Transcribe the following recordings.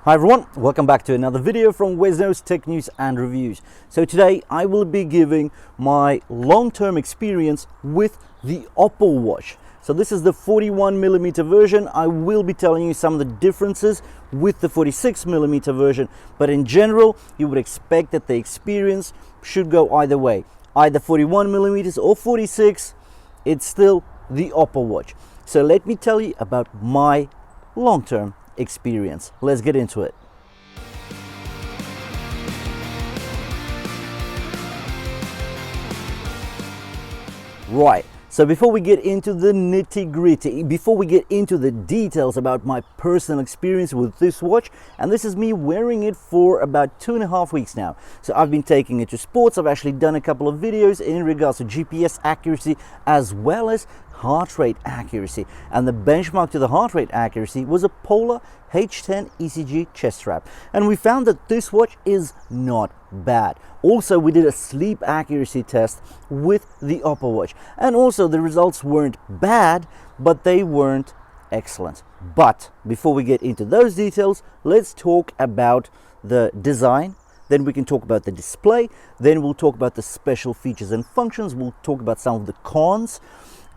Hi everyone, welcome back to another video from Wesknows Tech News and Reviews. So today I will be giving my long-term experience with the Oppo Watch. So this is the 41mm version. I will be telling you some of the differences with the 46mm version, but in general you would expect that the experience should go either way. Either 41mm or 46, it's still the Oppo Watch. So let me tell you about my long-term experience. Let's get into it. Right, so before we get into the nitty-gritty, before we get into the details about my personal experience with this watch, and this is me wearing it for about 2.5 weeks now. So I've been taking it to sports. I've actually done a couple of videos in regards to GPS accuracy as well as heart rate accuracy, and the benchmark to the heart rate accuracy was a Polar H10 ECG chest strap, and we found that this watch is not bad. Also, we did a sleep accuracy test with the Oppo Watch, and also the results weren't bad, but they weren't excellent. But before we get into those details, let's talk about the design. Then we can talk about the display. Then we'll talk about the special features and functions. We'll talk about some of the cons,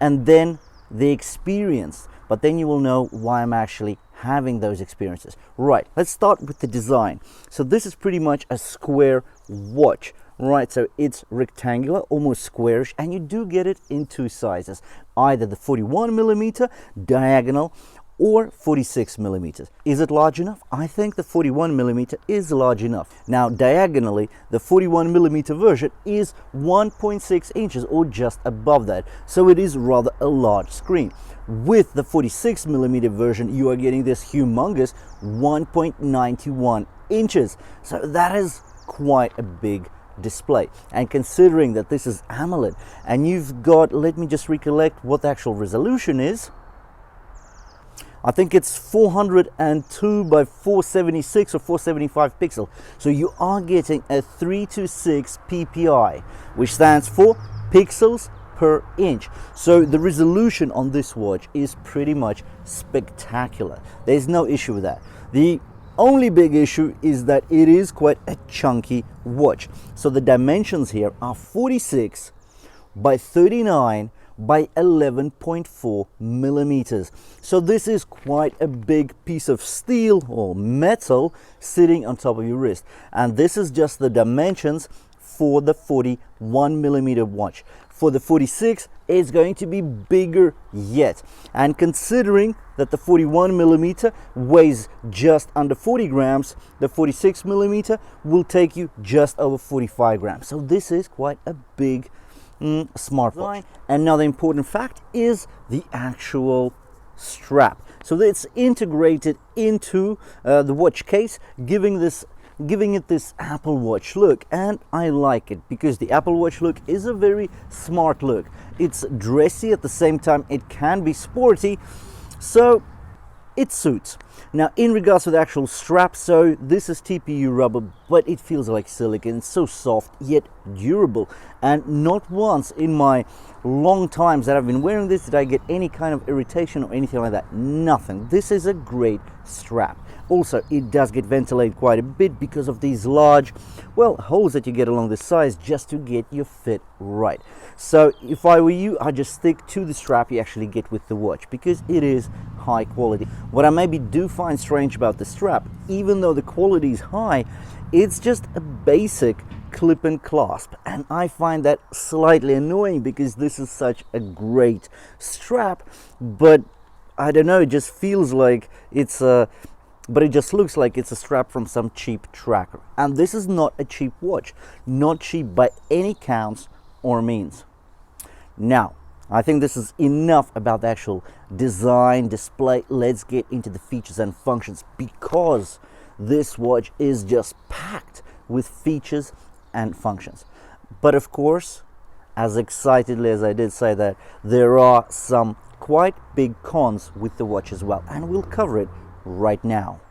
and then the experience. But then you will know why I'm actually having those experiences. Right, let's start with the design. So this is pretty much a square watch, right? So it's rectangular, almost squarish, and you do get it in two sizes, either the 41mm diagonal or 46mm. Is it large enough? I think the 41mm is large enough. Now diagonally, the 41mm version is 1.6 inches or just above that, so it is rather a large screen. With the 46mm version, you are getting this humongous 1.91 inches, so that is quite a big display. And considering that this is AMOLED, and you've got, let me just recollect what the actual resolution is. I think it's 402 by 476 or 475 pixel. So you are getting a 326 ppi, which stands for pixels per inch. So the resolution on this watch is pretty much spectacular. There's no issue with that. The only big issue is that it is quite a chunky watch. So the dimensions here are 46 by 39 by 11.4 millimeters. So this is quite a big piece of steel or metal sitting on top of your wrist, and this is just the dimensions for the 41mm watch. For the 46, it's going to be bigger yet, and considering that the 41mm weighs just under 40 grams, the 46mm will take you just over 45 grams. So this is quite a big smartwatch. And now the important fact is the actual strap. So it's integrated into the watch case, giving it this Apple Watch look, and I like it because the Apple Watch look is a very smart look. It's dressy, at the same time it can be sporty, so it suits. Now in regards to the actual strap, so this is TPU rubber, but it feels like silicone. It's so soft yet durable, and not once in my long times that I've been wearing this did I get any kind of irritation or anything like that. Nothing. This is a great strap. Also, it does get ventilated quite a bit because of these large, well, holes that you get along the sides just to get your fit right. So if I were you, I'd just stick to the strap you actually get with the watch because it is high quality. What I maybe do find strange about the strap, even though the quality is high, it's just a basic clip and clasp, and I find that slightly annoying because this is such a great strap, but I don't know, it just feels like it's a but it just looks like it's a strap from some cheap tracker. And this is not a cheap watch, not cheap by any counts or means. Now, I think this is enough about the actual design, display. Let's get into the features and functions, because this watch is just packed with features and functions. But of course, as excitedly as I did say that, there are some quite big cons with the watch as well, and we'll cover it right now.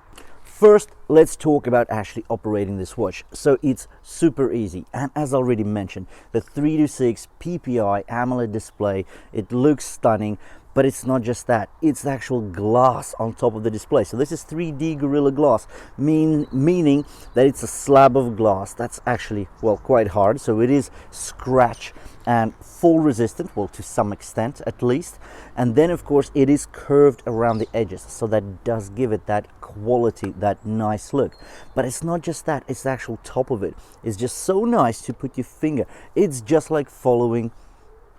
First, let's talk about actually operating this watch. So it's super easy, and as already mentioned, the 326 ppi AMOLED display, it looks stunning. But it's not just that, it's the actual glass on top of the display. So this is 3D Gorilla Glass, meaning that it's a slab of glass that's actually, well, quite hard. So it is scratch and fall resistant, well, to some extent at least. And then of course it is curved around the edges, so that does give it that quality, that nice look. But it's not just that, it's the actual top of it. It's just so nice to put your finger. It's just like following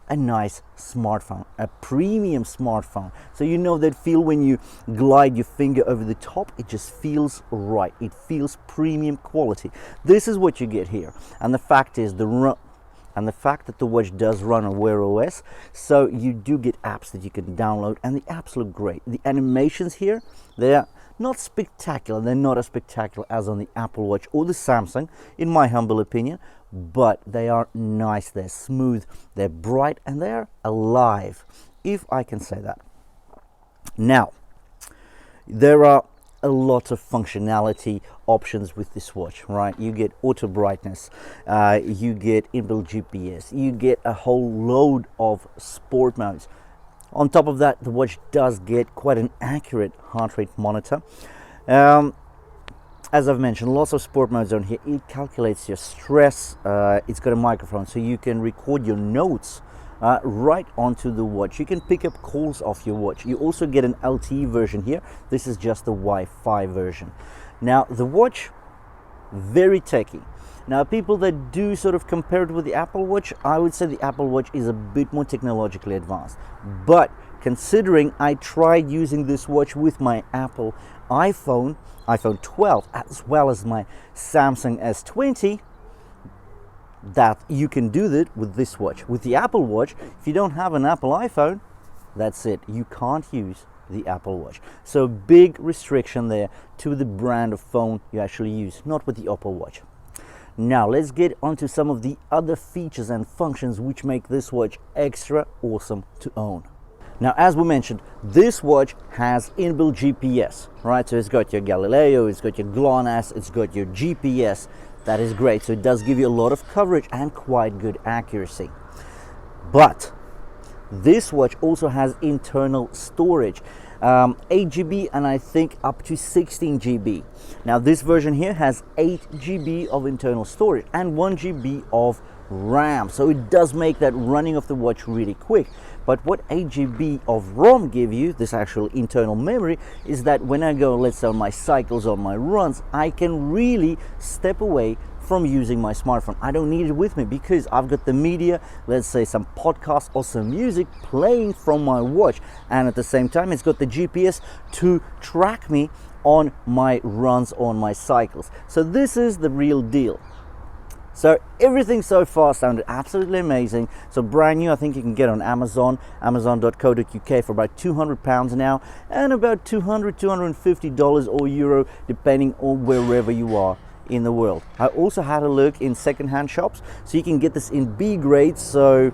a nice smartphone, a premium smartphone. So you know that feel when you glide your finger over the top, it just feels right. It feels premium quality. This is what you get here. And the fact is that the watch does run on Wear OS, so you do get apps that you can download, and the apps look great. The animations here, they're not spectacular. They're not as spectacular as on the Apple Watch or the Samsung, in my humble opinion, but they are nice, they're smooth, they're bright, and they're alive, if I can say that. Now, there are a lot of functionality options with this watch, right? You get auto brightness, you get inbuilt GPS, you get a whole load of sport modes. On top of that, the watch does get quite an accurate heart rate monitor. As I've mentioned, lots of sport modes on here. It calculates your stress. It's got a microphone, so you can record your notes right onto the watch. You can pick up calls off your watch. You also get an LTE version here. This is just the Wi-Fi version. Now, the watch, very techy. Now, people that do sort of compare it with the Apple Watch, I would say the Apple Watch is a bit more technologically advanced. But considering I tried using this watch with my Apple iPhone 12, as well as my Samsung S20, that you can do that with this watch. With the Apple Watch, if you don't have an Apple iPhone, that's it. You can't use the Apple Watch. So big restriction there to the brand of phone you actually use, not with the Oppo Watch. Now let's get onto some of the other features and functions which make this watch extra awesome to own. Now, as we mentioned, this watch has inbuilt GPS, right? So it's got your Galileo, it's got your GLONASS, it's got your GPS. That is great. So it does give you a lot of coverage and quite good accuracy. But this watch also has internal storage, 8 GB and I think up to 16 GB. Now this version here has 8 GB of internal storage and 1 GB of RAM, so it does make that running of the watch really quick. But what 8 GB of ROM give you, this actual internal memory, is that when I go, let's say, on my cycles, on my runs, I can really step away from using my smartphone. I don't need it with me because I've got the media, let's say some podcast or some music playing from my watch, and at the same time it's got the GPS to track me on my runs, on my cycles. So this is the real deal. So everything so far sounded absolutely amazing. So brand new, I think you can get on Amazon, amazon.co.uk for about £200 now, and about $200, $250 or euro, depending on wherever you are in the world. I also had a look in secondhand shops, so you can get this in B grade, so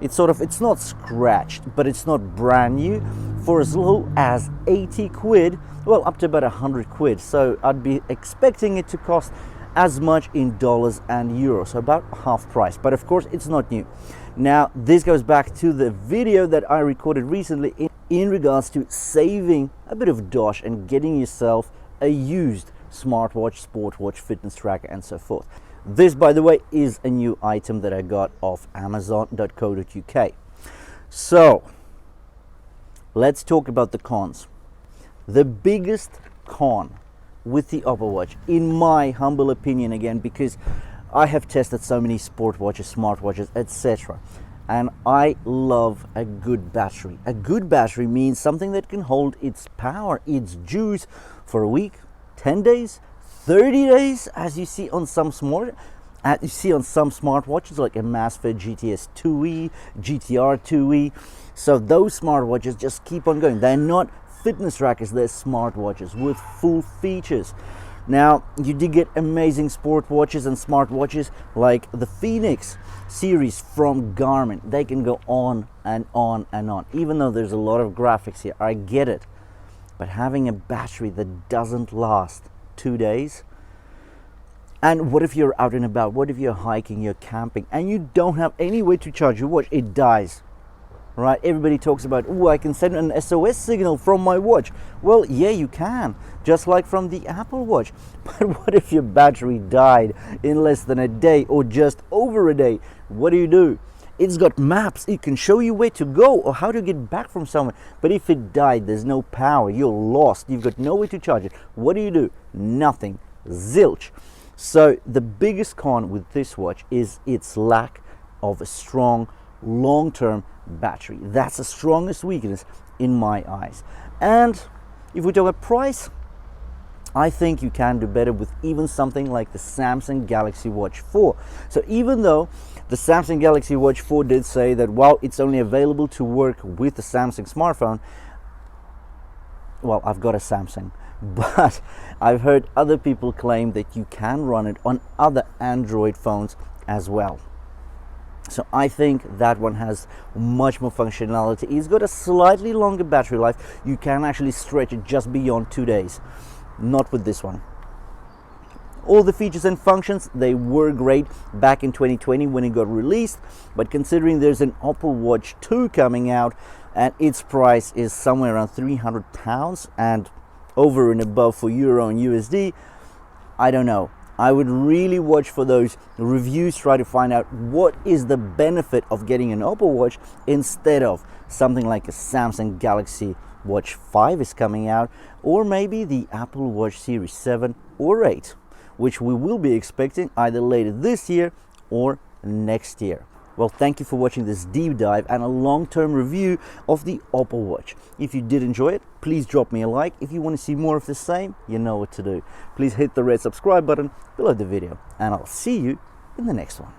it's not scratched, but it's not brand new, for as low as 80 quid, well, up to about 100 quid. So I'd be expecting it to cost as much in dollars and euros, so about half price. But of course it's not new. Now this goes back to the video that I recorded recently in regards to saving a bit of dosh and getting yourself a used smartwatch, sport watch, fitness tracker, and so forth. This, by the way, is a new item that I got off amazon.co.uk. So let's talk about the cons. The biggest con with the Oppo Watch, in my humble opinion, again, because I have tested so many sport watches, smartwatches, etc., and I love a good battery. A good battery means something that can hold its power, its juice, for a week, 10 days, 30 days, as you see on some smartwatches like a Masfit GTS 2E, GTR 2E. So those smartwatches just keep on going. They're not fitness trackers, they're smartwatches with full features. Now, you do get amazing sport watches and smartwatches like the Phoenix series from Garmin. They can go on and on and on. Even though there's a lot of graphics here, I get it. But having a battery that doesn't last 2 days, and what if you're out and about, what if you're hiking, you're camping, and you don't have any way to charge your watch, it dies. right? Everybody talks about, oh, I can send an SOS signal from my watch. Well, yeah, you can, just like from the Apple Watch. But what if your battery died in less than a day or just over a day? What do? It's got maps, it can show you where to go or how to get back from somewhere. But if it died, there's no power, you're lost, you've got nowhere to charge it. What do? Nothing. Zilch. So the biggest con with this watch is its lack of a strong long-term battery. That's the strongest weakness in my eyes. And if we talk about price, I think you can do better with even something like the Samsung Galaxy Watch 4. So even though the Samsung Galaxy Watch 4 did say that while it's only available to work with the Samsung smartphone, well, I've got a Samsung, but I've heard other people claim that you can run it on other Android phones as well. So I think that one has much more functionality. It's got a slightly longer battery life. You can actually stretch it just beyond 2 days. Not with this one. All the features and functions, they were great back in 2020 when it got released, but considering there's an Oppo Watch 2 coming out and its price is somewhere around £300 and over and above for Euro and USD, I don't know. I would really watch for those reviews, try to find out what is the benefit of getting an Oppo Watch instead of something like a Samsung Galaxy Watch 5 is coming out, or maybe the Apple Watch Series 7 or 8, which we will be expecting either later this year or next year. Well, thank you for watching this deep dive and a long-term review of the Oppo Watch. If you did enjoy it, please drop me a like. If you want to see more of the same, you know what to do. Please hit the red subscribe button below the video, and I'll see you in the next one.